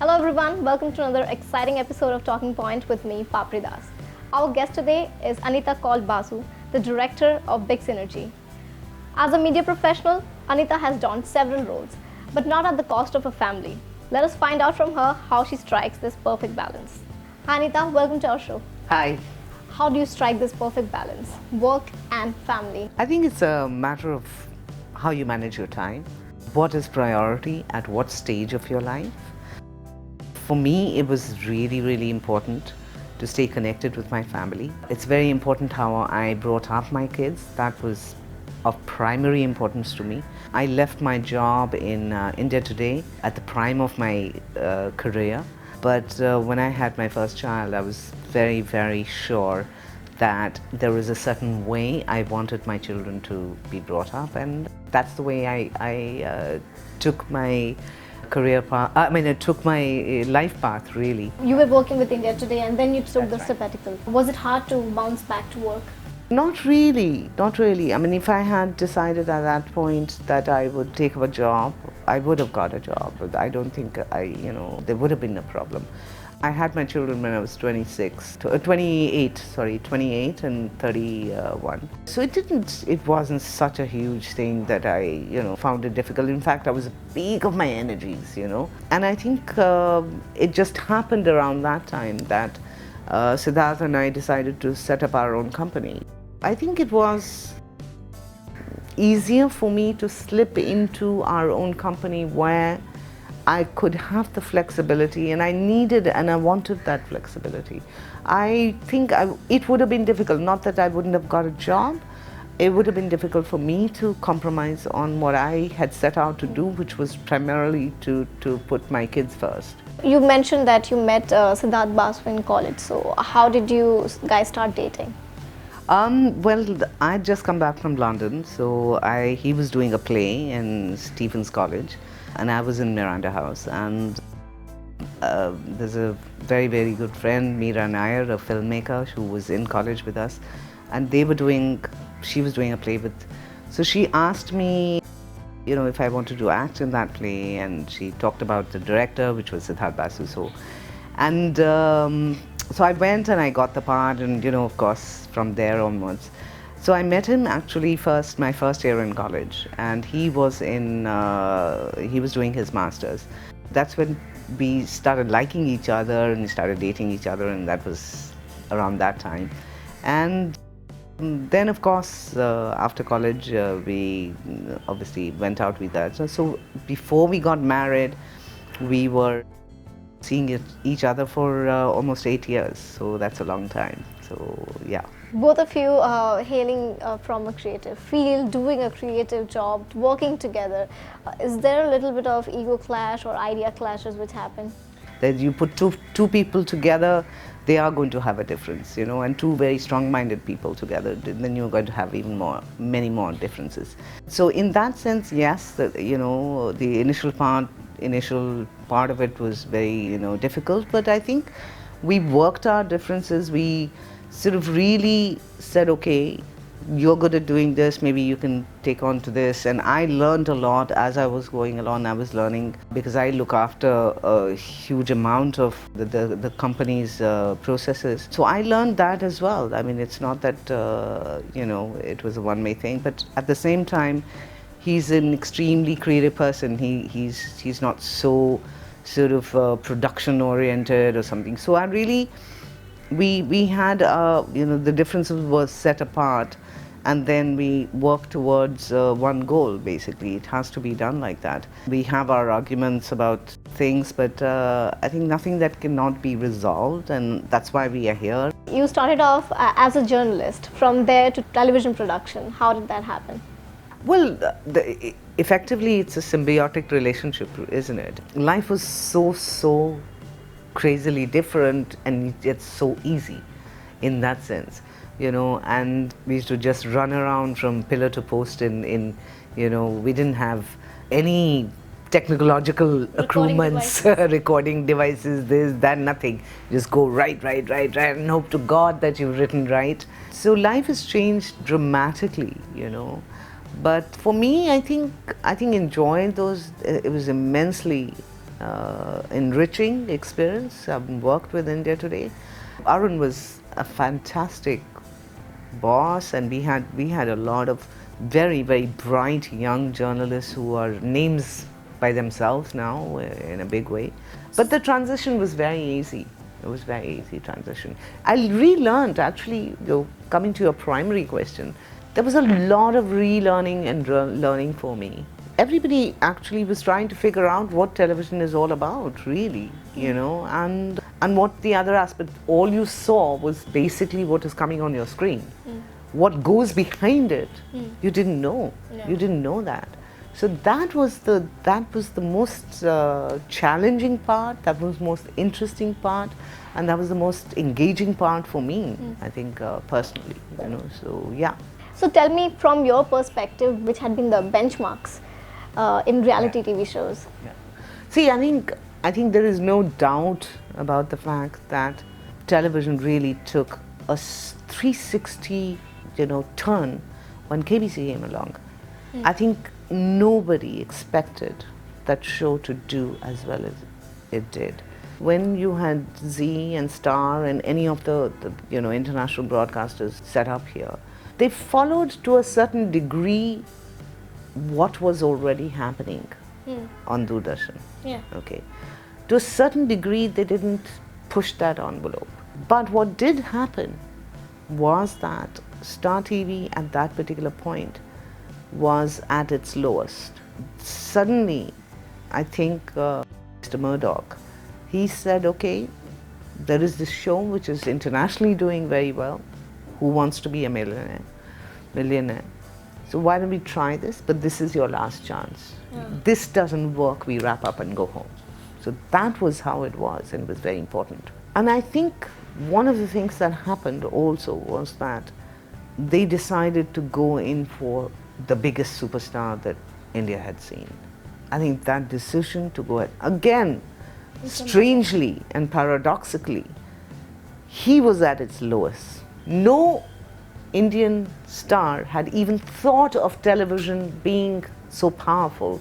Hello everyone, welcome to another exciting episode of Talking Point with me, Papri Das. Our guest today is Anita Kaul Basu, the director of Big Synergy. As a media professional, Anita has donned several roles, but not at the cost of her family. Let us find out from her how she strikes this perfect balance. Hi Anita, welcome to our show. Hi. How do you strike this perfect balance, work and family? I think it's a matter of how you manage your time. What is priority at what stage of your life? For me, it was really important to stay connected with my family. It's very important how I brought up my kids. That was of primary importance to me. I left my job in India Today at the prime of my career. But when I had my first child, I was very sure that there was a certain way I wanted my children to be brought up, and that's the way I took my career path. I took my life path, really. You were working with India Today and then you took the That's right. sabbatical. Was it hard to bounce back to work? Not really. I mean, if I had decided at that point that I would take up a job, I would have got a job. But I don't think there would have been a problem. I had my children when I was 28 and 31. So it wasn't such a huge thing that I, found it difficult. In fact, I was at the peak of my energies, And I think it just happened around that time that Siddharth and I decided to set up our own company. I think it was easier for me to slip into our own company where I could have the flexibility, and I needed and I wanted that flexibility. I think it would have been difficult, not that I wouldn't have got a job, it would have been difficult for me to compromise on what I had set out to do, which was primarily to put my kids first. You mentioned that you met Siddharth Basu in college, so how did you guys start dating? Well, I'd just come back from London, so he was doing a play in Stephen's College, and I was in Miranda House, and there's a very good friend, Meera Nair, a filmmaker who was in college with us, and she was doing a play so she asked me, if I wanted to act in that play, and she talked about the director, which was Siddharth Basu. So I went and I got the part, and of course from there onwards. So I met him actually my first year in college, and he was doing his master's. That's when we started liking each other and started dating each other, and that was around that time. And then of course after college we obviously went out with that. So before we got married, we were seeing each other for almost 8 years, so that's a long time. So yeah. Both of you hailing from a creative field, doing a creative job, working together. Is there a little bit of ego clash or idea clashes which happen? That you put two people together, they are going to have a difference, and two very strong-minded people together, then you're going to have many more differences. So in that sense, yes, the initial part of it was very, difficult, but I think we worked our differences. We sort of really said, okay, you're good at doing this, maybe you can take on to this. And I learned a lot as I was going along. I was learning because I look after a huge amount of the company's processes. So I learned that as well. I mean, it's not that, it was a one-way thing, but at the same time, he's an extremely creative person. He's not so sort of production-oriented or something. So I really, we had, the differences were set apart, and then we work towards one goal, basically. It has to be done like that. We have our arguments about things, but I think nothing that cannot be resolved, and that's why we are here. You started off as a journalist, from there to television production. How did that happen? Well, effectively, it's a symbiotic relationship, isn't it? Life was so crazily different, and it's so easy in that sense. And we used to just run around from pillar to post we didn't have any technological accoutrements, recording devices, this, that, nothing. Just go right, and hope to God that you've written right. So life has changed dramatically, But for me, I think enjoying those, it was immensely enriching experience. I've worked with India Today. Arun was a fantastic boss, and we had a lot of very, very bright young journalists who are names by themselves now in a big way. But the transition was very easy. It was very easy transition. I relearned, actually, coming to your primary question, there was a lot of relearning and learning for me. Everybody actually was trying to figure out what television is all about, really, and what the other aspect, all you saw was basically what is coming on your screen. What goes behind it, you didn't know. No. You didn't know that. So that was the most challenging part, that was the most interesting part, and that was the most engaging part for me, I think, personally, so yeah. So tell me, from your perspective, which had been the benchmarks in reality TV shows? Yeah. See, I think there is no doubt about the fact that television really took a 360, turn when KBC came along. I think nobody expected that show to do as well as it did. When you had Z and Star and any of the international broadcasters set up here, they followed to a certain degree what was already happening on Doordarshan. Yeah. Okay. To a certain degree, they didn't push that envelope. But what did happen was that Star TV at that particular point was at its lowest. Suddenly, I think Mr. Murdoch, he said, okay, there is this show which is internationally doing very well. Who wants to be a millionaire? So why don't we try this? But this is your last chance. Yeah. This doesn't work, we wrap up and go home. So that was how it was, and it was very important. And I think one of the things that happened also was that they decided to go in for the biggest superstar that India had seen. I think that decision to go ahead, again, strangely and paradoxically, he was at its lowest. No Indian star had even thought of television being so powerful,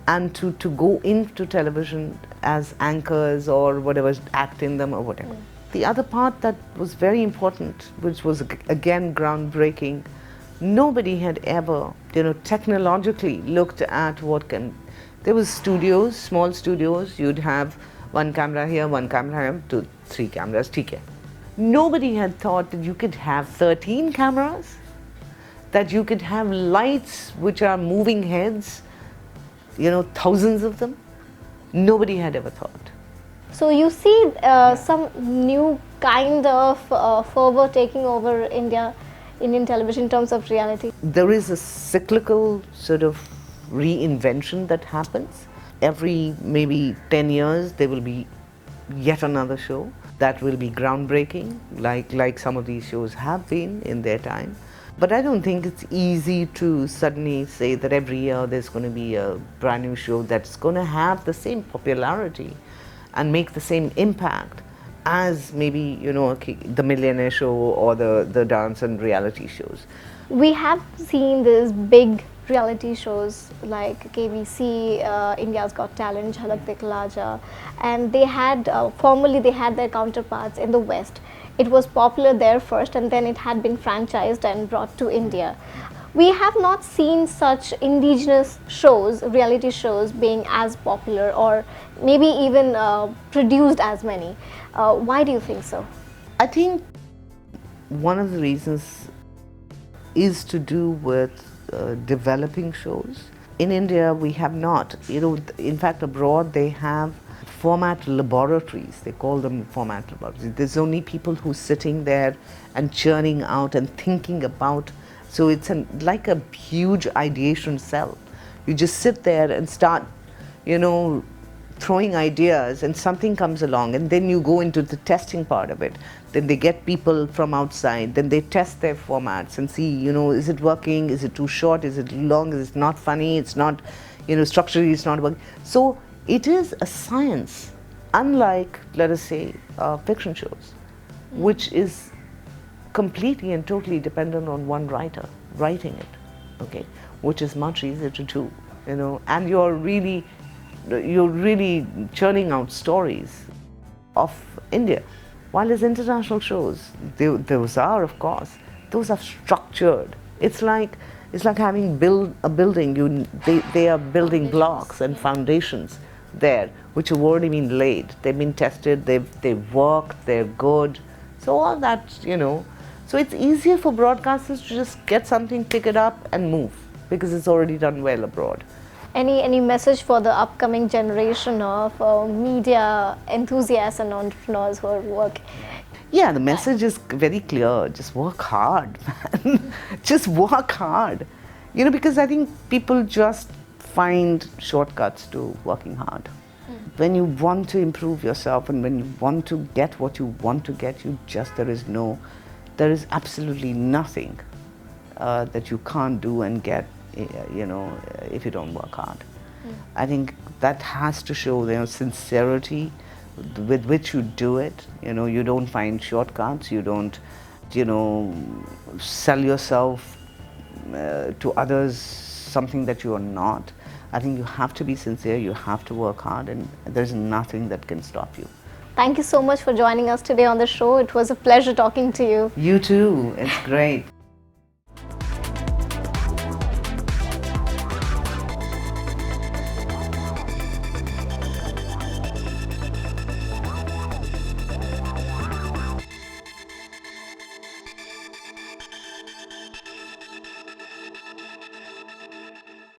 and to go into television as anchors or whatever, act in them or whatever. The other part that was very important, which was again groundbreaking, nobody had ever, technologically looked at there was studios, small studios, you'd have one camera here, one camera here, 2, 3 cameras, TK. Nobody had thought that you could have 13 cameras, that you could have lights which are moving heads, thousands of them. Nobody had ever thought. So you see some new kind of fervor taking over Indian television in terms of reality? There is a cyclical sort of reinvention that happens. Every maybe 10 years there will be yet another show that will be groundbreaking, like some of these shows have been in their time. But I don't think it's easy to suddenly say that every year there's going to be a brand new show that's going to have the same popularity and make the same impact as maybe, the Millionaire Show or the dance and reality shows. We have seen these big reality shows like KBC, India's Got Talent, Jhalak Dikhla Ja, and they had, formerly they had their counterparts in the West. It was popular there first, and then it had been franchised and brought to India. We have not seen such indigenous shows, reality shows, being as popular or maybe even produced as many. Why do you think so? I think one of the reasons is to do with developing shows. In India, we have not. In fact, abroad they have format laboratories. They call them format laboratories. There's only people who are sitting there and churning out and thinking about. So it's like a huge ideation cell. You just sit there and start, throwing ideas, and something comes along, and then you go into the testing part of it. Then they get people from outside, then they test their formats and see, is it working, is it too short, is it long, is it not funny, it's not, structurally it's not working. So it is a science, unlike, let us say, fiction shows, which is completely and totally dependent on one writer writing it, okay, which is much easier to do, and you're really you're really churning out stories of India. While there's international shows, those are, of course, those are structured. It's like having a building. They are building blocks and foundations there, which have already been laid. They've been tested. They've worked. They're good. So all that, you know. So it's easier for broadcasters to just get something, pick it up, and move because it's already done well abroad. Any message for the upcoming generation of media enthusiasts and entrepreneurs who are working? Yeah, the message is very clear. Just work hard, man. Just work hard. You know, because I think people just find shortcuts to working hard. When you want to improve yourself and when you want to get what you want to get, there is absolutely nothing that you can't do and get, you know, if you don't work hard. I think that has to show, you know, sincerity with which you do it. You know, you don't find shortcuts, you don't, you know, sell yourself to others something that you are not. I think you have to be sincere, you have to work hard, and there's nothing that can stop you. Thank you so much for joining us today on the show. It was a pleasure talking to you. You too, it's great.